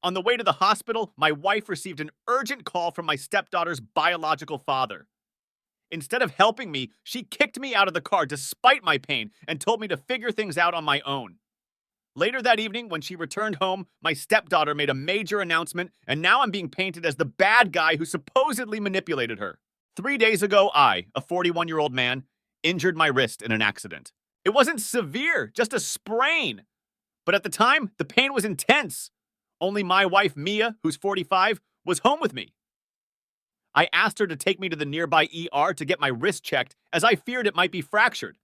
On the way to the hospital, my wife received an urgent call from my stepdaughter's biological father. Instead of helping me, she kicked me out of the car despite my pain and told me to figure things out on my own. Later that evening, when she returned home, my stepdaughter made a major announcement, and now I'm being painted as the bad guy who supposedly manipulated her. 3 days ago, I, a 41-year-old man, injured my wrist in an accident. It wasn't severe, just a sprain. But at the time, the pain was intense. Only my wife, Mia, who's 45, was home with me. I asked her to take me to the nearby ER to get my wrist checked, as I feared it might be fractured.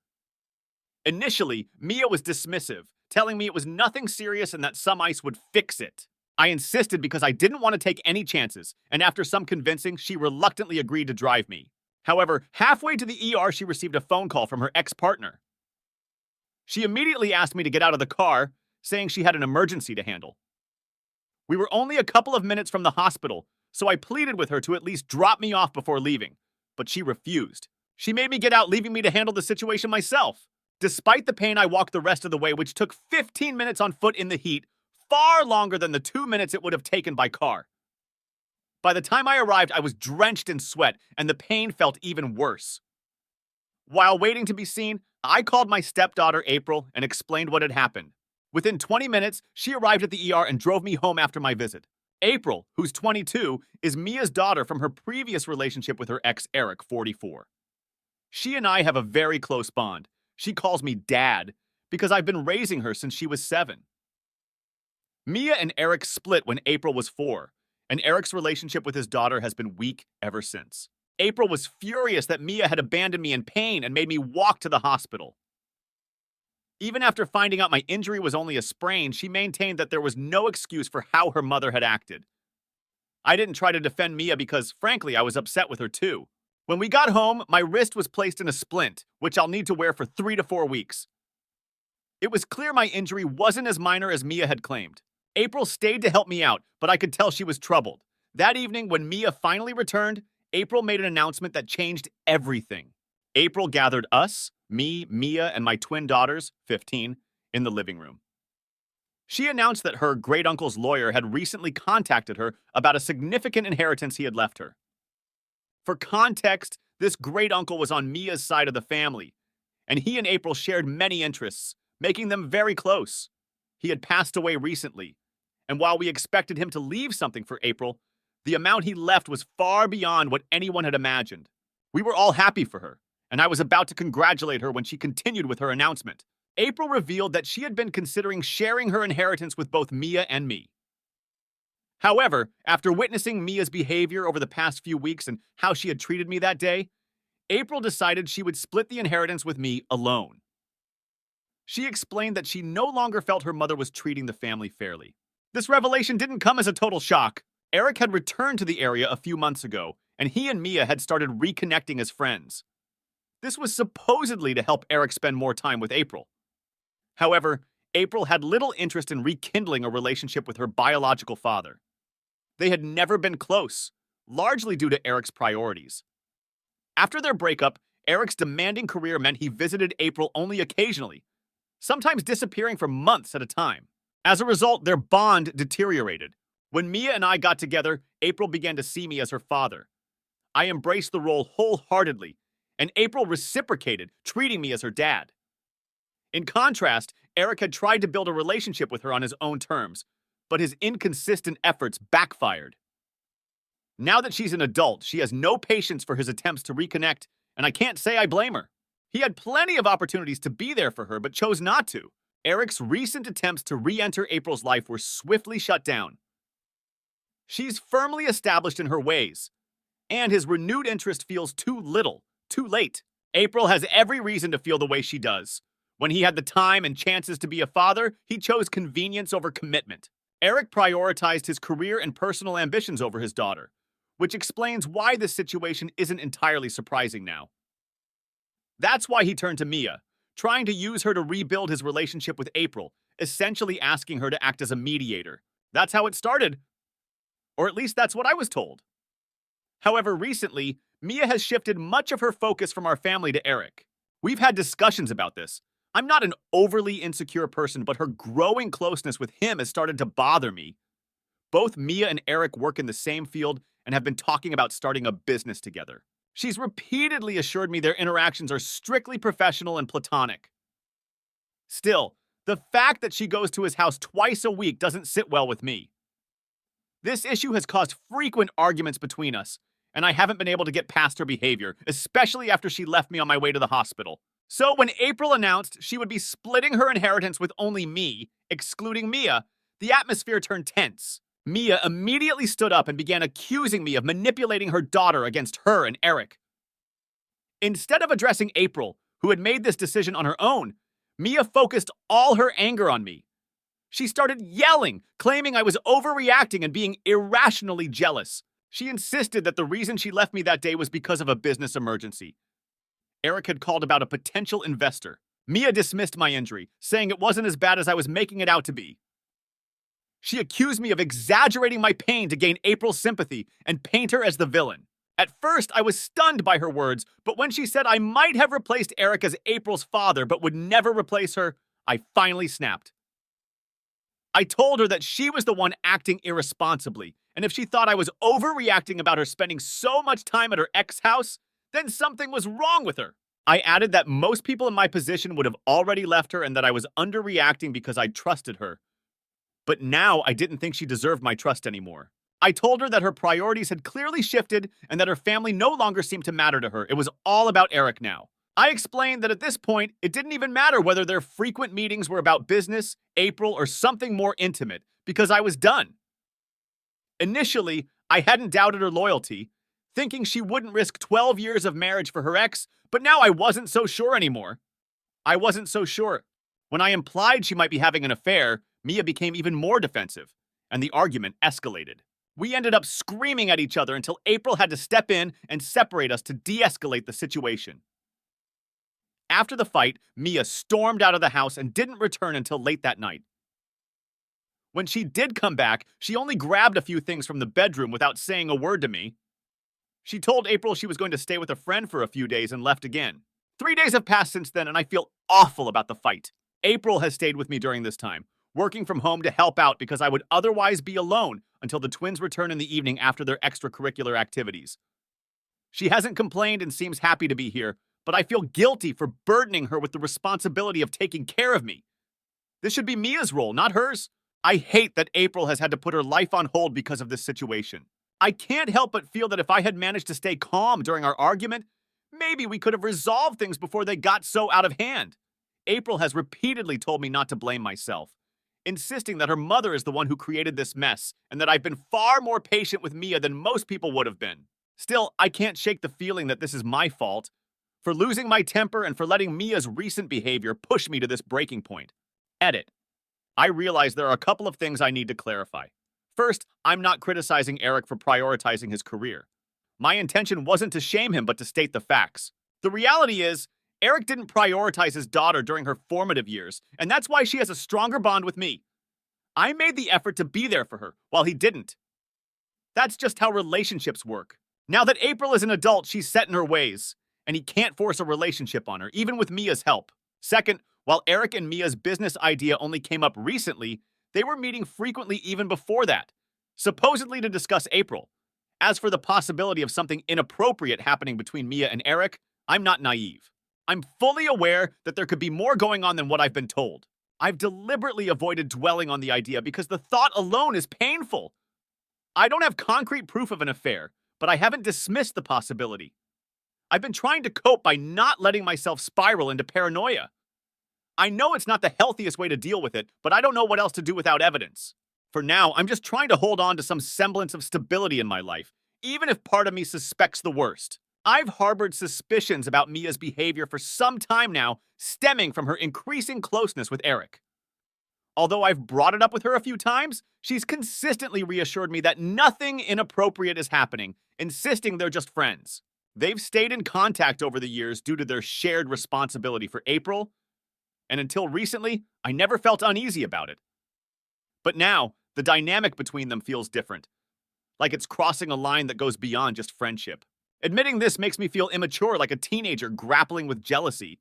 Initially, Mia was dismissive, telling me it was nothing serious and that some ice would fix it. I insisted because I didn't want to take any chances, and after some convincing, she reluctantly agreed to drive me. However, halfway to the ER, she received a phone call from her ex-partner. She immediately asked me to get out of the car, saying she had an emergency to handle. We were only a couple of minutes from the hospital, so I pleaded with her to at least drop me off before leaving, but she refused. She made me get out, leaving me to handle the situation myself. Despite the pain, I walked the rest of the way, which took 15 minutes on foot in the heat, far longer than the 2 minutes it would have taken by car. By the time I arrived, I was drenched in sweat, and the pain felt even worse. While waiting to be seen, I called my stepdaughter, April, and explained what had happened. Within 20 minutes, she arrived at the ER and drove me home after my visit. April, who's 22, is Mia's daughter from her previous relationship with her ex, Eric, 44. She and I have a very close bond. She calls me Dad because I've been raising her since she was 7. Mia and Eric split when April was 4, and Eric's relationship with his daughter has been weak ever since. April was furious that Mia had abandoned me in pain and made me walk to the hospital. Even after finding out my injury was only a sprain, she maintained that there was no excuse for how her mother had acted. I didn't try to defend Mia because, frankly, I was upset with her too. When we got home, my wrist was placed in a splint, which I'll need to wear for 3 to 4 weeks. It was clear my injury wasn't as minor as Mia had claimed. April stayed to help me out, but I could tell she was troubled. That evening, when Mia finally returned, April made an announcement that changed everything. April gathered us, me, Mia, and my twin daughters, 15, in the living room. She announced that her great-uncle's lawyer had recently contacted her about a significant inheritance he had left her. For context, this great-uncle was on Mia's side of the family, and he and April shared many interests, making them very close. He had passed away recently, and while we expected him to leave something for April, the amount he left was far beyond what anyone had imagined. We were all happy for her, and I was about to congratulate her when she continued with her announcement. April revealed that she had been considering sharing her inheritance with both Mia and me. However, after witnessing Mia's behavior over the past few weeks and how she had treated me that day, April decided she would split the inheritance with me alone. She explained that she no longer felt her mother was treating the family fairly. This revelation didn't come as a total shock. Eric had returned to the area a few months ago, and he and Mia had started reconnecting as friends. This was supposedly to help Eric spend more time with April. However, April had little interest in rekindling a relationship with her biological father. They had never been close, largely due to Eric's priorities. After their breakup, Eric's demanding career meant he visited April only occasionally, sometimes disappearing for months at a time. As a result, their bond deteriorated. When Mia and I got together, April began to see me as her father. I embraced the role wholeheartedly, and April reciprocated, treating me as her dad. In contrast, Eric had tried to build a relationship with her on his own terms, but his inconsistent efforts backfired. Now that she's an adult, she has no patience for his attempts to reconnect, and I can't say I blame her. He had plenty of opportunities to be there for her, but chose not to. Eric's recent attempts to re-enter April's life were swiftly shut down. She's firmly established in her ways, and his renewed interest feels too little, too late. April has every reason to feel the way she does. When he had the time and chances to be a father, he chose convenience over commitment. Eric prioritized his career and personal ambitions over his daughter, which explains why this situation isn't entirely surprising now. That's why he turned to Mia, trying to use her to rebuild his relationship with April, essentially asking her to act as a mediator. That's how it started. Or at least that's what I was told. However, recently, Mia has shifted much of her focus from our family to Eric. We've had discussions about this. I'm not an overly insecure person, but her growing closeness with him has started to bother me. Both Mia and Eric work in the same field and have been talking about starting a business together. She's repeatedly assured me their interactions are strictly professional and platonic. Still, the fact that she goes to his house twice a week doesn't sit well with me. This issue has caused frequent arguments between us, and I haven't been able to get past her behavior, especially after she left me on my way to the hospital. So when April announced she would be splitting her inheritance with only me, excluding Mia, the atmosphere turned tense. Mia immediately stood up and began accusing me of manipulating her daughter against her and Eric. Instead of addressing April, who had made this decision on her own, Mia focused all her anger on me. She started yelling, claiming I was overreacting and being irrationally jealous. She insisted that the reason she left me that day was because of a business emergency. Eric had called about a potential investor. Mia dismissed my injury, saying it wasn't as bad as I was making it out to be. She accused me of exaggerating my pain to gain April's sympathy and paint her as the villain. At first, I was stunned by her words, but when she said I might have replaced Eric as April's father but would never replace her, I finally snapped. I told her that she was the one acting irresponsibly, and if she thought I was overreacting about her spending so much time at her ex-house, then something was wrong with her. I added that most people in my position would have already left her and that I was underreacting because I trusted her. But now I didn't think she deserved my trust anymore. I told her that her priorities had clearly shifted and that her family no longer seemed to matter to her. It was all about Eric now. I explained that at this point, it didn't even matter whether their frequent meetings were about business, April, or something more intimate, because I was done. Initially, I hadn't doubted her loyalty, thinking she wouldn't risk 12 years of marriage for her ex, but now I wasn't so sure anymore. I wasn't so sure. When I implied she might be having an affair, Mia became even more defensive, and the argument escalated. We ended up screaming at each other until April had to step in and separate us to de-escalate the situation. After the fight, Mia stormed out of the house and didn't return until late that night. When she did come back, she only grabbed a few things from the bedroom without saying a word to me. She told April she was going to stay with a friend for a few days and left again. 3 days have passed since then, and I feel awful about the fight. April has stayed with me during this time, working from home to help out because I would otherwise be alone until the twins return in the evening after their extracurricular activities. She hasn't complained and seems happy to be here, but I feel guilty for burdening her with the responsibility of taking care of me. This should be Mia's role, not hers. I hate that April has had to put her life on hold because of this situation. I can't help but feel that if I had managed to stay calm during our argument, maybe we could have resolved things before they got so out of hand. April has repeatedly told me not to blame myself, insisting that her mother is the one who created this mess and that I've been far more patient with Mia than most people would have been. Still, I can't shake the feeling that this is my fault, for losing my temper and for letting Mia's recent behavior push me to this breaking point. Edit. I realize there are a couple of things I need to clarify. First, I'm not criticizing Eric for prioritizing his career. My intention wasn't to shame him, but to state the facts. The reality is, Eric didn't prioritize his daughter during her formative years, and that's why she has a stronger bond with me. I made the effort to be there for her, while he didn't. That's just how relationships work. Now that April is an adult, she's set in her ways, and he can't force a relationship on her, even with Mia's help. Second, while Eric and Mia's business idea only came up recently, they were meeting frequently even before that, supposedly to discuss April. As for the possibility of something inappropriate happening between Mia and Eric, I'm not naive. I'm fully aware that there could be more going on than what I've been told. I've deliberately avoided dwelling on the idea because the thought alone is painful. I don't have concrete proof of an affair, but I haven't dismissed the possibility. I've been trying to cope by not letting myself spiral into paranoia. I know it's not the healthiest way to deal with it, but I don't know what else to do without evidence. For now, I'm just trying to hold on to some semblance of stability in my life, even if part of me suspects the worst. I've harbored suspicions about Mia's behavior for some time now, stemming from her increasing closeness with Eric. Although I've brought it up with her a few times, she's consistently reassured me that nothing inappropriate is happening, insisting they're just friends. They've stayed in contact over the years due to their shared responsibility for April, and until recently, I never felt uneasy about it. But now, the dynamic between them feels different, like it's crossing a line that goes beyond just friendship. Admitting this makes me feel immature, like a teenager grappling with jealousy.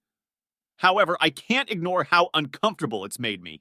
However, I can't ignore how uncomfortable it's made me.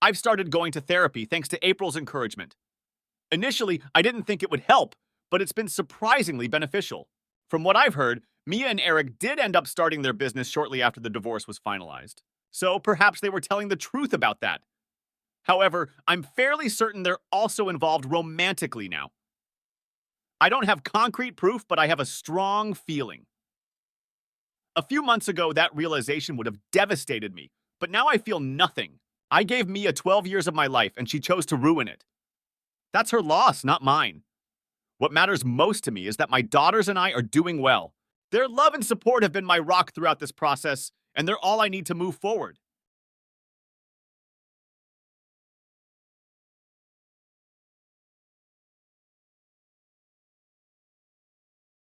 I've started going to therapy thanks to April's encouragement. Initially, I didn't think it would help, but it's been surprisingly beneficial. From what I've heard, Mia and Eric did end up starting their business shortly after the divorce was finalized. So perhaps they were telling the truth about that. However, I'm fairly certain they're also involved romantically now. I don't have concrete proof, but I have a strong feeling. A few months ago, that realization would have devastated me, but now I feel nothing. I gave Mia 12 years of my life, and she chose to ruin it. That's her loss, not mine. What matters most to me is that my daughters and I are doing well. Their love and support have been my rock throughout this process, and they're all I need to move forward.